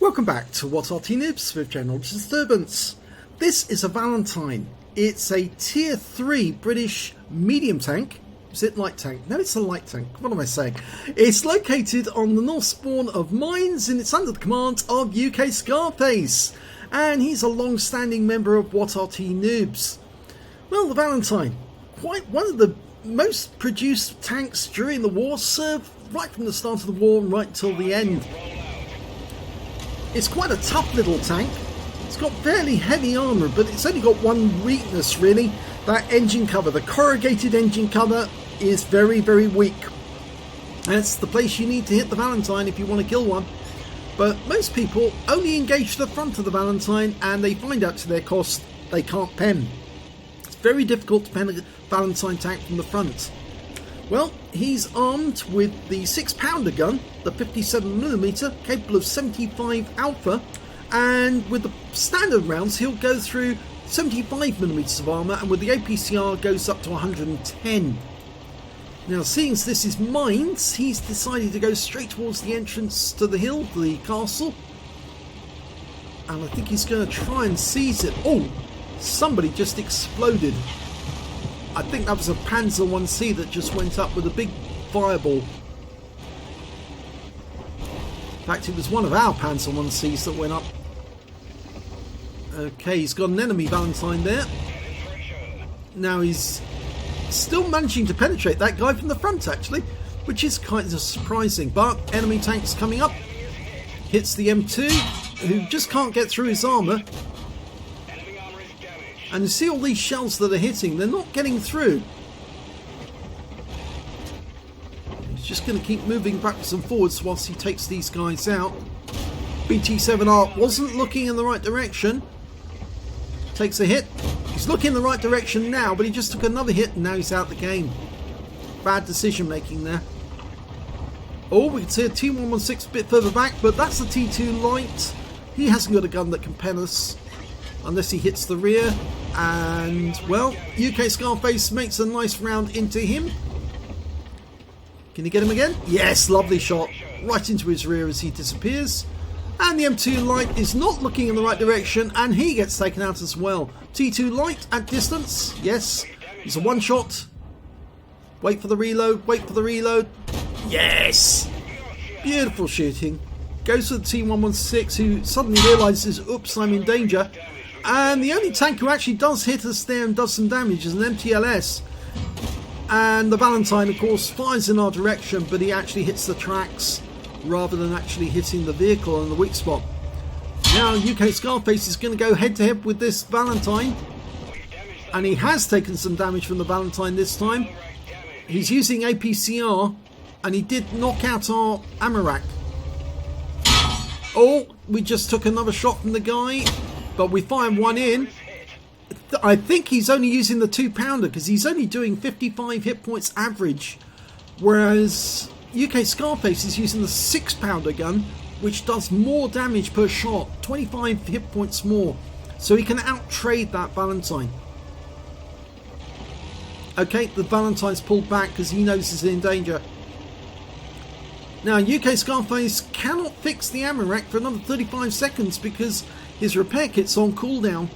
Welcome back to What's Arty Noobs with General Disturbance. This is a Valentine. It's a tier 3 British medium tank. Is it light tank? No, it's a light tank. What am I saying? It's located on the north spawn of mines and it's under the command of UKSkaface. And he's a long-standing member of What Arty Noobs. Well, the Valentine, quite one of the most produced tanks during the war, served right from the start of the war right until the end. It's quite a tough little tank. It's got fairly heavy armour, but it's only got one weakness really. That engine cover, the corrugated engine cover, is very, very weak. That's the place you need to hit the Valentine if you want to kill one. But most people only engage the front of the Valentine and they find out to their cost they can't pen. It's very difficult to pen a Valentine tank from the front. Well, he's armed with the 6-pounder gun, the 57mm, capable of 75 alpha, and with the standard rounds he'll go through 75mm of armour, and with the APCR goes up to 110. Now, seeing as this is mines, he's decided to go straight towards the entrance to the hill, the castle, and I think he's going to try and seize it. Oh, somebody just exploded. I think that was a Panzer 1C that just went up with a big fireball. In fact, it was one of our Panzer 1Cs that went up. Okay, he's got an enemy Valentine there. Now he's still managing to penetrate that guy from the front, actually, which is kind of surprising. But enemy tanks coming up. Hits the M2, who just can't get through his armour. And you see all these shells that are hitting, they're not getting through. He's just going to keep moving backwards and forwards whilst he takes these guys out. BT7R wasn't looking in the right direction. Takes a hit. He's looking in the right direction now, but he just took another hit and now he's out the game. Bad decision making there. Oh, we can see a T116 a bit further back, but that's a T2 light. He hasn't got a gun that can pen us unless he hits the rear. And, well, UKSkaface makes a nice round into him. Can you get him again? Yes, lovely shot. Right into his rear as he disappears. And the M2 light is not looking in the right direction, and he gets taken out as well. T2 light at distance. Yes, he's a one shot. Wait for the reload, wait for the reload. Yes! Beautiful shooting. Goes to the T116, who suddenly realises, oops, I'm in danger. And the only tank who actually does hit us there and does some damage is an MTLS. And the Valentine, of course, fires in our direction, but he actually hits the tracks rather than actually hitting the vehicle on the weak spot. Now UKSkaface is going to go head to head with this Valentine. And he has taken some damage from the Valentine this time. He's using APCR, and he did knock out our ammo rack. Oh, we just took another shot from the guy. But we fired one in. I think he's only using the 2-pounder because he's only doing 55 hit points average. Whereas UKSkaface is using the 6-pounder gun, which does more damage per shot. 25 hit points more. So he can out-trade that Valentine. Okay, the Valentine's pulled back because he knows he's in danger. Now UKSkaface cannot fix the ammo rack for another 35 seconds because his repair kit's on cooldown.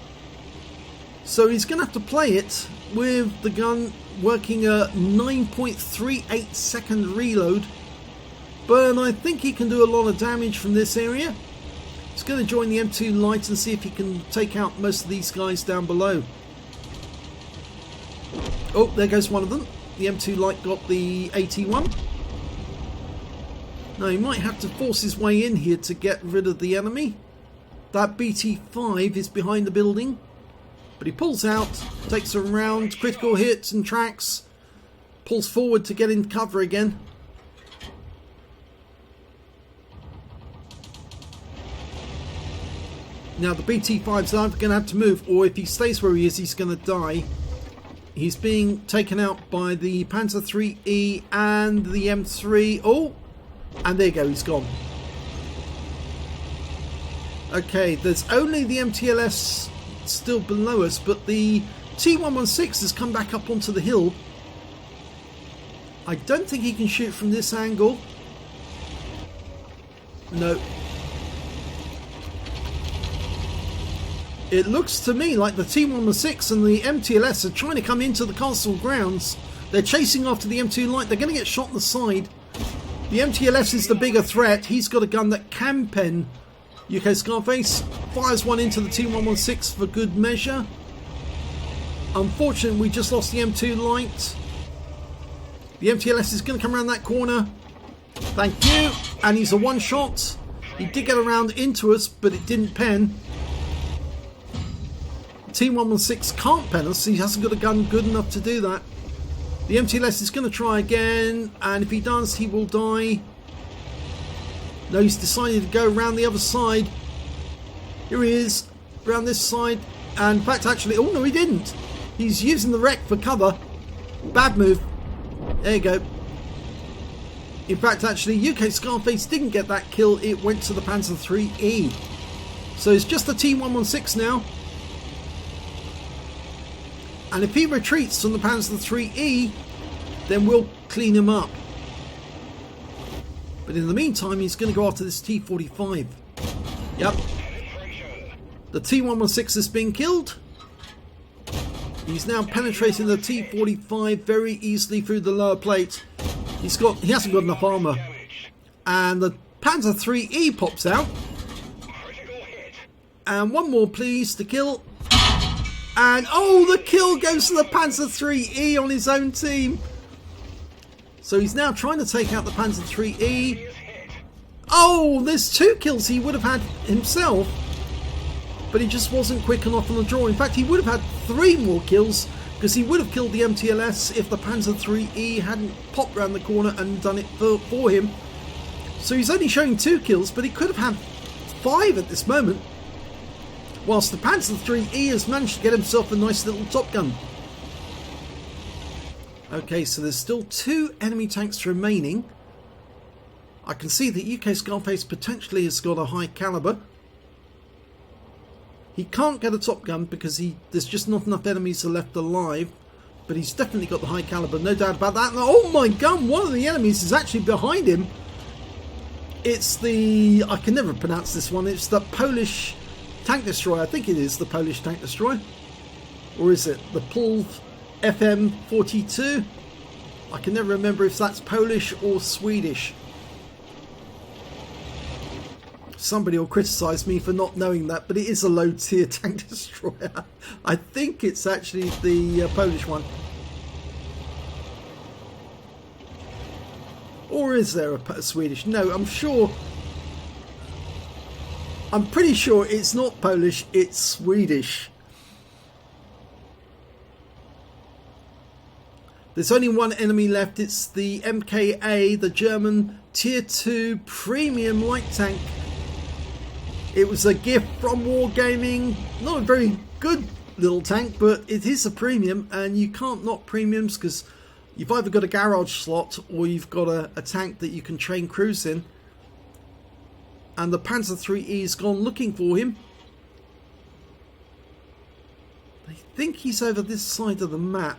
So he's going to have to play it with the gun working a 9.38 second reload. But I think he can do a lot of damage from this area. He's going to join the M2 light and see if he can take out most of these guys down below. Oh, there goes one of them. The M2 light got the AT1. Now he might have to force his way in here to get rid of the enemy. That BT5 is behind the building, but he pulls out, takes a round, critical hits and tracks, pulls forward to get in cover again. Now the BT5's either going to have to move, or if he stays where he is, he's going to die. He's being taken out by the Panzer 3E and the M3. Oh, and there you go, he's gone. Okay, there's only the MTLS still below us, but the T116 has come back up onto the hill. I don't think he can shoot from this angle. No. It looks to me like the T116 and the MTLS are trying to come into the castle grounds. They're chasing after the M2 Light. They're going to get shot in the side. The MTLS is the bigger threat. He's got a gun that can pen UKSkaface. Fires one into the T116 for good measure. Unfortunately, we just lost the M2 Light. The MTLS is going to come around that corner. Thank you. And he's a one-shot. He did get around into us, but it didn't pen. T116 can't pen us. He hasn't got a gun good enough to do that. The MTLS is going to try again, and if he does, he will die. No, he's decided to go around the other side. Here he is, around this side. And in fact, actually, oh no, he didn't. He's using the wreck for cover. Bad move. There you go. In fact, actually, UKSkaface didn't get that kill. It went to the Panzer IIIe. So it's just the T116 now. And if he retreats from the Panzer IIIe, then we'll clean him up. But in the meantime, he's going to go after this T45. Yep. The T116 has been killed. He's now penetrating the T45 very easily through the lower plate. He hasn't got enough armour. And the Panzer IIIe pops out. And one more please to kill. And oh, the kill goes to the Panzer IIIe on his own team. So he's now trying to take out the Panzer IIIe. Oh, there's 2 kills he would have had himself. But he just wasn't quick enough on the draw. In fact, he would have had 3 more kills because he would have killed the MTLS if the Panzer IIIe hadn't popped around the corner and done it for him. So he's only showing 2 kills, but he could have had 5 at this moment. Whilst the Panzer IIIe has managed to get himself a nice little top gun. Okay, so there's still 2 enemy tanks remaining. I can see that UKSkaface potentially has got a high caliber. He can't get a top gun because there's just not enough enemies left alive. But he's definitely got the high caliber, no doubt about that. And oh my gun, one of the enemies is actually behind him. It's the... I can never pronounce this one. It's the Polish tank destroyer. I think it is the Polish tank destroyer. Or is it the Pulv FM42? I can never remember if that's Polish or Swedish. Somebody will criticise me for not knowing that, but it is a low tier tank destroyer. I think it's actually the Polish one. Or is there a Swedish? No, I'm sure. I'm pretty sure it's not Polish, it's Swedish. There's only one enemy left. It's the MKA, the German Tier 2 Premium Light Tank. It was a gift from Wargaming. Not a very good little tank, but it is a premium, and you can't knock premiums because you've either got a garage slot or you've got a tank that you can train crews in. And the Panzer IIIe's gone looking for him. I think he's over this side of the map.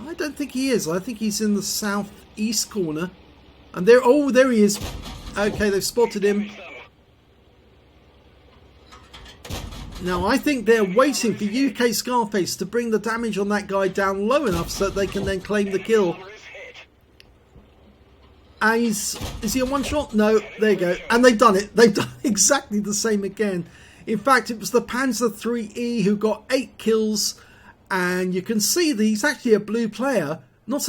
I don't think he is. I think he's in the southeast corner. And there, oh, there he is. Okay, they've spotted him. Now, I think they're waiting for UKSkaface to bring the damage on that guy down low enough so that they can then claim the kill. And is he a one-shot? No, there you go. And they've done it. They've done exactly the same again. In fact, it was the Panzer IIIe who got 8 kills. And you can see that he's actually a blue player. Not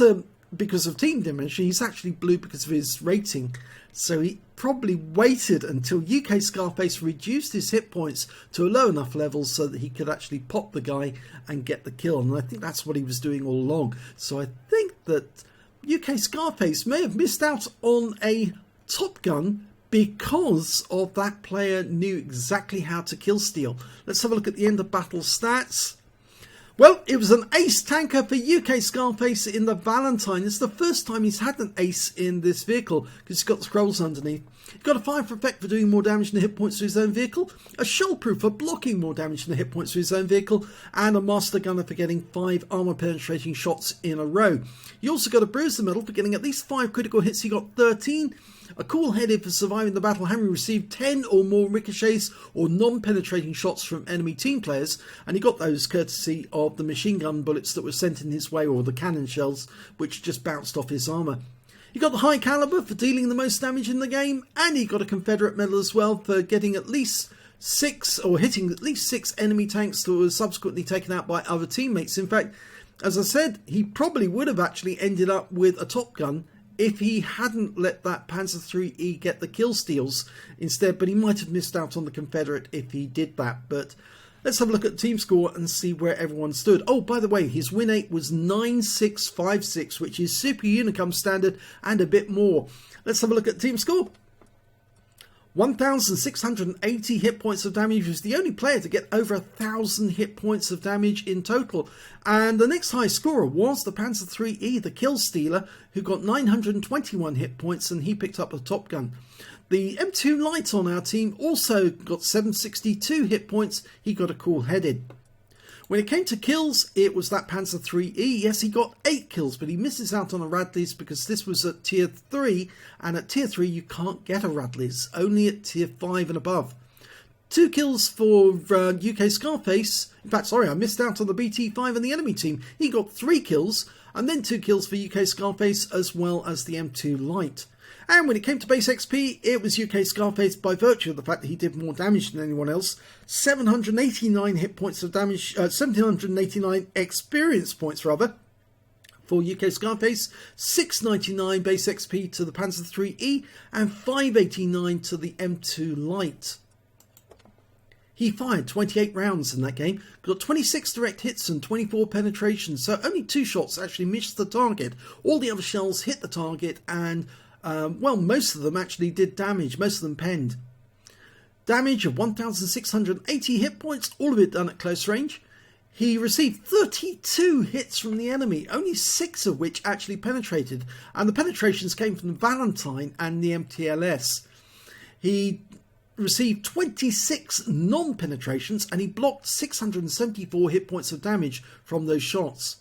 because of team damage. He's actually blue because of his rating. So he probably waited until UKSkaface reduced his hit points to a low enough level so that he could actually pop the guy and get the kill. And I think that's what he was doing all along. So I think that UKSkaface may have missed out on a top gun because of that player knew exactly how to kill steal. Let's have a look at the end of battle stats. Well, it was an ace tanker for UKSkaface in the Valentine. It's the first time he's had an ace in this vehicle because he's got the scrolls underneath. He's got a fire for effect for doing more damage than the hit points to his own vehicle, a shell proof for blocking more damage than the hit points to his own vehicle, and a master gunner for getting 5 armor penetrating shots in a row. You also got a bruiser medal for getting at least 5 critical hits. He got 13. A cool-headed for surviving the battle, having received 10 or more ricochets or non-penetrating shots from enemy team players, and he got those courtesy of the machine gun bullets that were sent in his way, or the cannon shells which just bounced off his armour. He got the high caliber for dealing the most damage in the game, and he got a Confederate medal as well for getting at least 6, or hitting at least 6 enemy tanks that were subsequently taken out by other teammates. In fact, as I said, he probably would have actually ended up with a Top Gun if he hadn't let that Panzer IIIe get the kill steals instead, but he might have missed out on the Confederate if he did that. But let's have a look at the team score and see where everyone stood. Oh, by the way, his win rate was 9656, which is Super Unicum standard and a bit more. Let's have a look at the team score. 1,680 hit points of damage. He was the only player to get over 1,000 hit points of damage in total. And the next high scorer was the Panzer IIIe, the kill stealer, who got 921 hit points, and he picked up a Top Gun. The M2 Light on our team also got 762 hit points. He got a cool-headed. When it came to kills, it was that Panzer IIIe. Yes, he got 8 kills, but he misses out on a Radleys because this was at tier 3, and at tier 3 you can't get a Radleys, only at tier 5 and above. 2 kills for UKSkaface. In fact, sorry, I missed out on the BT5 and the enemy team. He got 3 kills, and then 2 kills for UKSkaface as well as the M2 Light. And when it came to base XP, it was UKSkaface by virtue of the fact that he did more damage than anyone else. 789 hit points of damage, 789 experience points rather, for UKSkaface, 699 base XP to the Panzer IIIe, and 589 to the M2 Light. He fired 28 rounds in that game, got 26 direct hits and 24 penetrations, so only 2 shots actually missed the target. All the other shells hit the target, and well, most of them actually did damage, most of them penned. Damage of 1,680 hit points, all of it done at close range. He received 32 hits from the enemy, only 6 of which actually penetrated, and the penetrations came from the Valentine and the MTLS. He received 26 non-penetrations, and he blocked 674 hit points of damage from those shots.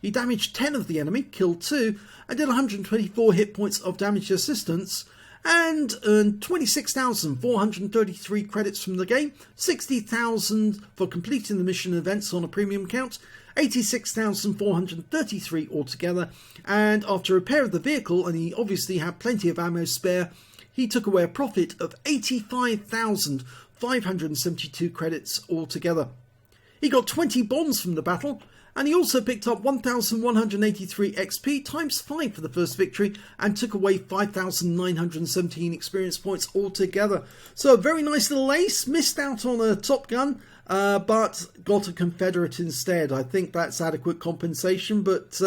He damaged 10 of the enemy, killed 2, and did 124 hit points of damage assistance, and earned 26,433 credits from the game, 60,000 for completing the mission events on a premium account, 86,433 altogether, and after repair of the vehicle, and he obviously had plenty of ammo spare, he took away a profit of 85,572 credits altogether. He got 20 bombs from the battle, and he also picked up 1,183 XP times 5 for the first victory, and took away 5,917 experience points altogether. So a very nice little ace. Missed out on a Top Gun, but got a Confederate instead. I think that's adequate compensation, but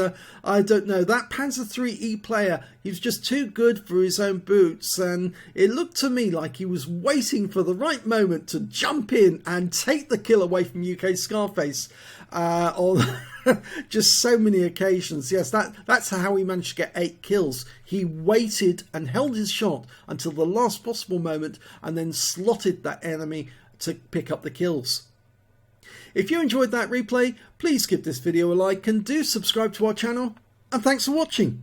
I don't know. That Panzer IIIe player, he was just too good for his own boots, and it looked to me like he was waiting for the right moment to jump in and take the kill away from UKSkaface on just so many occasions. Yes, that's how he managed to get 8 kills. He waited and held his shot until the last possible moment, and then slotted that enemy to pick up the kills. If you enjoyed that replay, please give this video a like and do subscribe to our channel, and thanks for watching.